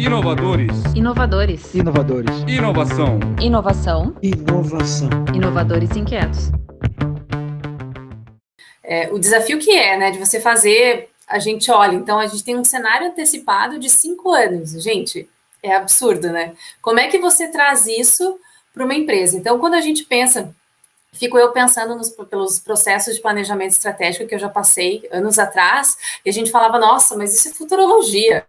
Inovadores. Inovadores. Inovadores. Inovação. Inovação. Inovação. Inovadores inquietos. O desafio que é, né, de você fazer, a gente olha, então a gente tem um cenário antecipado de 5 anos, gente, é absurdo, né? Como é que você traz isso para uma empresa? Então, quando a gente pensa, fico eu pensando pelos processos de planejamento estratégico que eu já passei anos atrás, e a gente falava, nossa, mas isso é futurologia.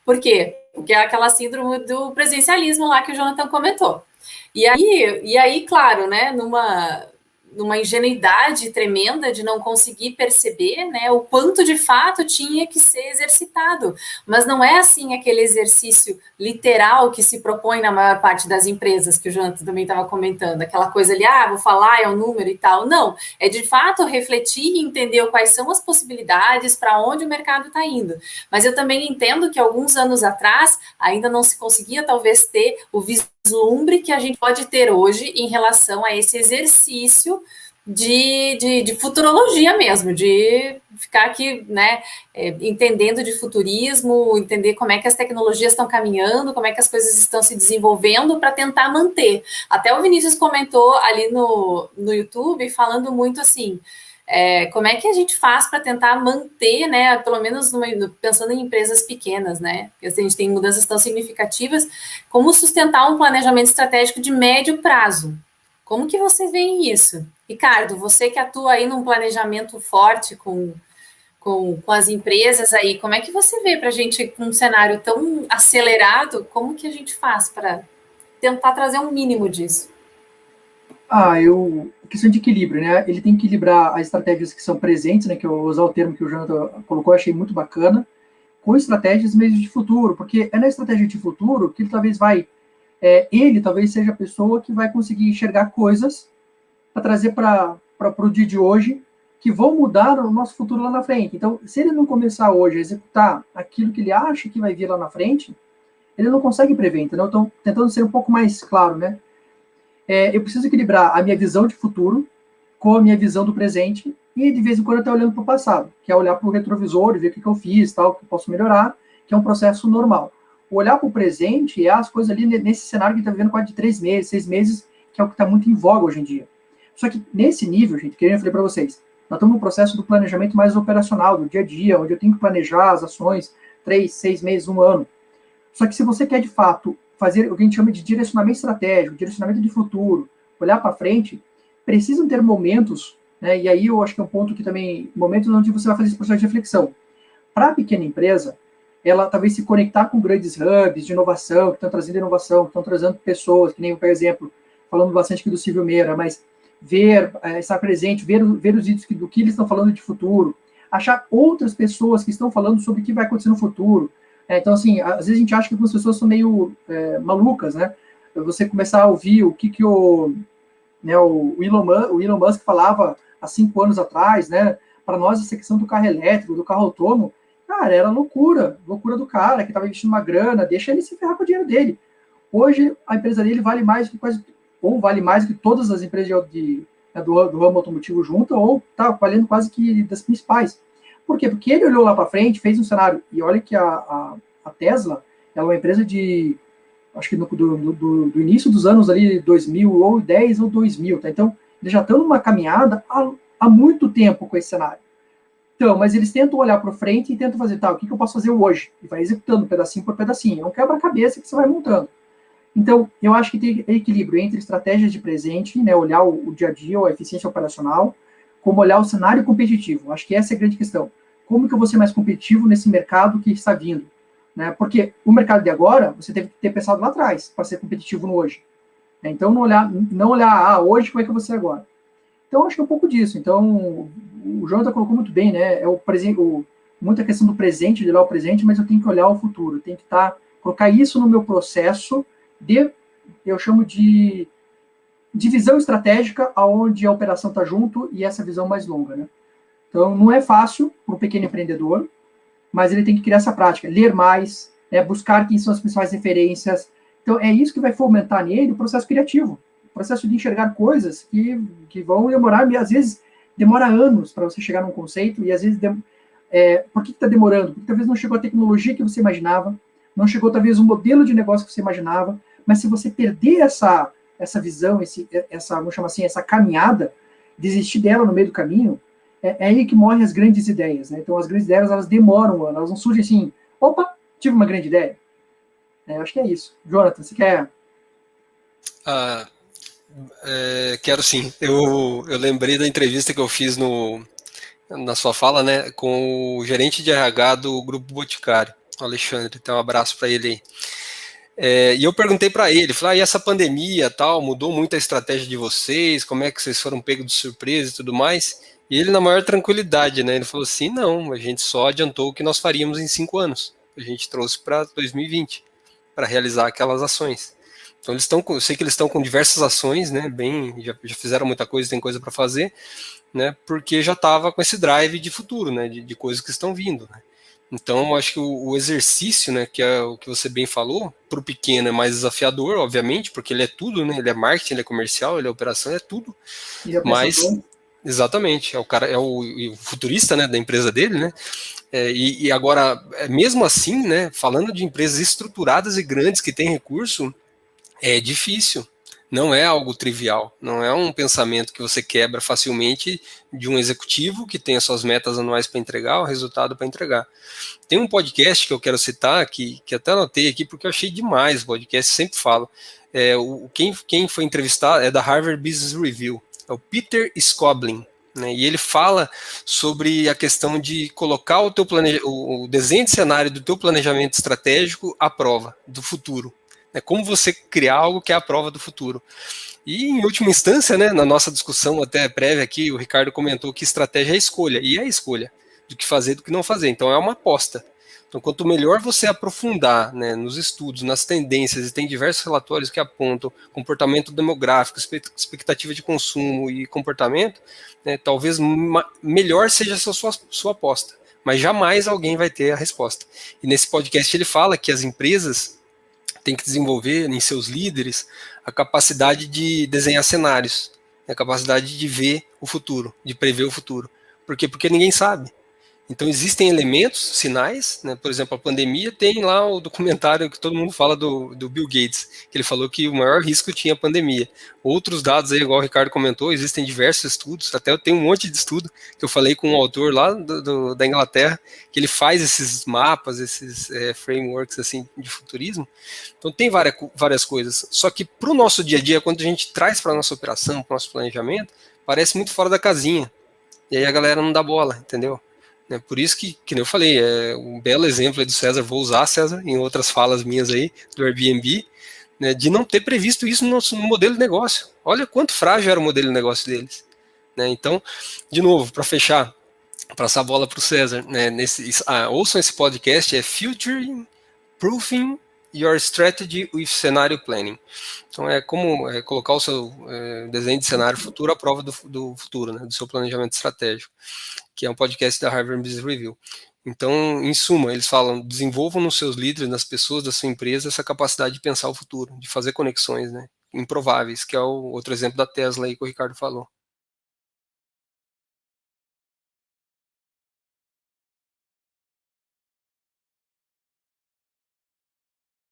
Por quê? Porque é aquela síndrome do presencialismo lá que o Jonathan comentou. E aí, claro, né, numa ingenuidade tremenda de não conseguir perceber, né, o quanto de fato tinha que ser exercitado. Mas não é assim aquele exercício literal que se propõe na maior parte das empresas, que o Jonathan também estava comentando, aquela coisa ali, vou falar, é um número e tal. Não, é de fato refletir e entender quais são as possibilidades, para onde o mercado está indo. Mas eu também entendo que alguns anos atrás ainda não se conseguia talvez ter o vislumbre que a gente pode ter hoje em relação a esse exercício de futurologia mesmo, de ficar aqui, né, entendendo de futurismo, entender como é que as tecnologias estão caminhando, como é que as coisas estão se desenvolvendo para tentar manter. Até o Vinícius comentou ali no YouTube, falando muito assim, como é que a gente faz para tentar manter, né, pelo menos pensando em empresas pequenas, né, porque a gente tem mudanças tão significativas, como sustentar um planejamento estratégico de médio prazo. Como que vocês veem isso? Ricardo, você que atua aí num planejamento forte com as empresas aí, como é que você vê para a gente, com um cenário tão acelerado, como que a gente faz para tentar trazer um mínimo disso? Questão de equilíbrio, né? Ele tem que equilibrar as estratégias que são presentes, né? Que eu vou usar o termo que o Jonathan colocou, eu achei muito bacana, com estratégias mesmo de futuro, porque é na estratégia de futuro que ele talvez ele talvez seja a pessoa que vai conseguir enxergar coisas para trazer para o dia de hoje que vão mudar o nosso futuro lá na frente. Então, se ele não começar hoje a executar aquilo que ele acha que vai vir lá na frente, ele não consegue prever, entendeu? Então, tentando ser um pouco mais claro, né? Eu preciso equilibrar a minha visão de futuro com a minha visão do presente e, de vez em quando, até olhando para o passado, que é olhar para o retrovisor e ver o que eu fiz, tal, o que eu posso melhorar, que é um processo normal. O olhar para o presente é as coisas ali nesse cenário que está vivendo quase de 3 meses, 6 meses, que é o que está muito em voga hoje em dia. Só que nesse nível, gente, que eu falei para vocês, nós estamos no processo do planejamento mais operacional, do dia a dia, onde eu tenho que planejar as ações 3, 6 meses, 1 ano. Só que se você quer, de fato, fazer o que a gente chama de direcionamento estratégico, direcionamento de futuro, olhar para frente, precisam ter momentos, né, e aí eu acho que é um ponto que também, momentos onde você vai fazer esse processo de reflexão. Para a pequena empresa, ela talvez se conectar com grandes hubs de inovação, que estão trazendo inovação, que estão trazendo pessoas, que nem, por exemplo, falando bastante aqui do Silvio Meira, mas estar presente, ver os vídeos do que eles estão falando de futuro, achar outras pessoas que estão falando sobre o que vai acontecer no futuro. Então, assim, às vezes a gente acha que algumas pessoas são meio malucas, né? Você começar a ouvir o que o Elon Musk falava há 5 anos atrás, né? Para nós, essa questão do carro elétrico, do carro autônomo, cara, era loucura do cara que estava investindo uma grana, deixa ele se ferrar com o dinheiro dele. Hoje, a empresa dele vale mais que todas as empresas do ramo automotivo juntas, ou está valendo quase que das principais. Por quê? Porque ele olhou lá para frente, fez um cenário, e olha que a Tesla é uma empresa acho que do início dos anos ali, 2000, ou 10 ou 2000, tá? Então, eles já estão numa caminhada há muito tempo com esse cenário. Então, mas eles tentam olhar para frente e tentam fazer, o que eu posso fazer hoje? E vai executando pedacinho por pedacinho. É um quebra-cabeça que você vai montando. Então, eu acho que tem equilíbrio entre estratégias de presente, né, olhar o dia a dia, a eficiência operacional, como olhar o cenário competitivo. Acho que essa é a grande questão. Como que eu vou ser mais competitivo nesse mercado que está vindo? Né? Porque o mercado de agora, você teve que ter pensado lá atrás para ser competitivo no hoje. Então, não olhar hoje, como é que eu vou ser agora? Então, acho que é um pouco disso. Então, o Jonathan colocou muito bem, né? Muita questão do presente, de olhar o presente, mas eu tenho que olhar o futuro. Eu tenho que colocar isso no meu processo eu chamo de visão estratégica, onde a operação está junto e essa visão mais longa, né? Então, não é fácil para um pequeno empreendedor, mas ele tem que criar essa prática, ler mais, buscar quem são as principais referências. Então, é isso que vai fomentar nele o processo criativo, o processo de enxergar coisas que vão demorar, às vezes, demora anos para você chegar num conceito, e às vezes, por que está demorando? Porque talvez não chegou a tecnologia que você imaginava, não chegou talvez um modelo de negócio que você imaginava, mas se você perder essa visão, vamos chamar assim, essa caminhada, desistir dela no meio do caminho, é aí que morrem as grandes ideias, né? Então, as grandes ideias, elas demoram, elas não surgem assim, opa, tive uma grande ideia. Eu acho que é isso. Jonathan, você quer... Quero sim. Eu lembrei da entrevista que eu fiz na sua fala, né, com o gerente de RH do Grupo Boticário, o Alexandre. Então, um abraço para ele aí. E eu perguntei para ele, falei, e essa pandemia tal, mudou muito a estratégia de vocês? Como é que vocês foram pegos de surpresa e tudo mais? E ele, na maior tranquilidade, né, ele falou assim, não, a gente só adiantou o que nós faríamos em 5 anos. A gente trouxe para 2020, para realizar aquelas ações. Então, eu sei que eles estão com diversas ações, né, já fizeram muita coisa, tem coisa para fazer, né, porque já estava com esse drive de futuro, né, de coisas que estão vindo, né. Então, eu acho que o exercício, né, que é o que você bem falou, para o pequeno é mais desafiador, obviamente, porque ele é tudo, né, ele é marketing, ele é comercial, ele é operação, é tudo, mas, exatamente, é o futurista, né, da empresa dele, né, e agora, mesmo assim, né, falando de empresas estruturadas e grandes que têm recurso, é difícil, não é algo trivial, não é um pensamento que você quebra facilmente de um executivo que tem as suas metas anuais para entregar, o resultado para entregar. Tem um podcast que eu quero citar, que até anotei aqui porque eu achei demais o podcast, sempre falo. Quem foi entrevistado é da Harvard Business Review, é o Peter Scoblin, né, e ele fala sobre a questão de colocar o desenho de cenário do teu planejamento estratégico à prova do futuro. Como você criar algo que é a prova do futuro. E, em última instância, né, na nossa discussão até prévia aqui, o Ricardo comentou que estratégia é escolha, e é escolha do que fazer e do que não fazer. Então, é uma aposta. Então, quanto melhor você aprofundar, né, nos estudos, nas tendências, e tem diversos relatórios que apontam comportamento demográfico, expectativa de consumo e comportamento, né, talvez melhor seja a sua aposta. Mas jamais alguém vai ter a resposta. E nesse podcast ele fala que as empresas tem que desenvolver em seus líderes a capacidade de desenhar cenários, a capacidade de ver o futuro, de prever o futuro. Por quê? Porque ninguém sabe. Então existem elementos, sinais, né? Por exemplo, a pandemia tem lá o documentário que todo mundo fala do Bill Gates, que ele falou que o maior risco tinha a pandemia. Outros dados aí, igual o Ricardo comentou, existem diversos estudos, até eu tenho um monte de estudo que eu falei com um autor lá da Inglaterra, que ele faz esses mapas, esses frameworks assim de futurismo. Então tem várias coisas. Só que para o nosso dia a dia, quando a gente traz para a nossa operação, para o nosso planejamento, parece muito fora da casinha. E aí a galera não dá bola, entendeu? Por isso que nem eu falei, é um belo exemplo aí do César, vou usar, César, em outras falas minhas aí, do Airbnb, né, de não ter previsto isso no modelo de negócio. Olha quanto frágil era o modelo de negócio deles. Né? Então, de novo, para fechar, passar a bola para o César, né, ouçam esse podcast, é Future Proofing Your Strategy with Scenario Planning. Então, é como colocar o seu desenho de cenário futuro à prova do futuro, né, do seu planejamento estratégico, que é um podcast da Harvard Business Review. Então, em suma, eles falam, desenvolvam nos seus líderes, nas pessoas da sua empresa, essa capacidade de pensar o futuro, de fazer conexões, né, improváveis, que é o outro exemplo da Tesla aí que o Ricardo falou.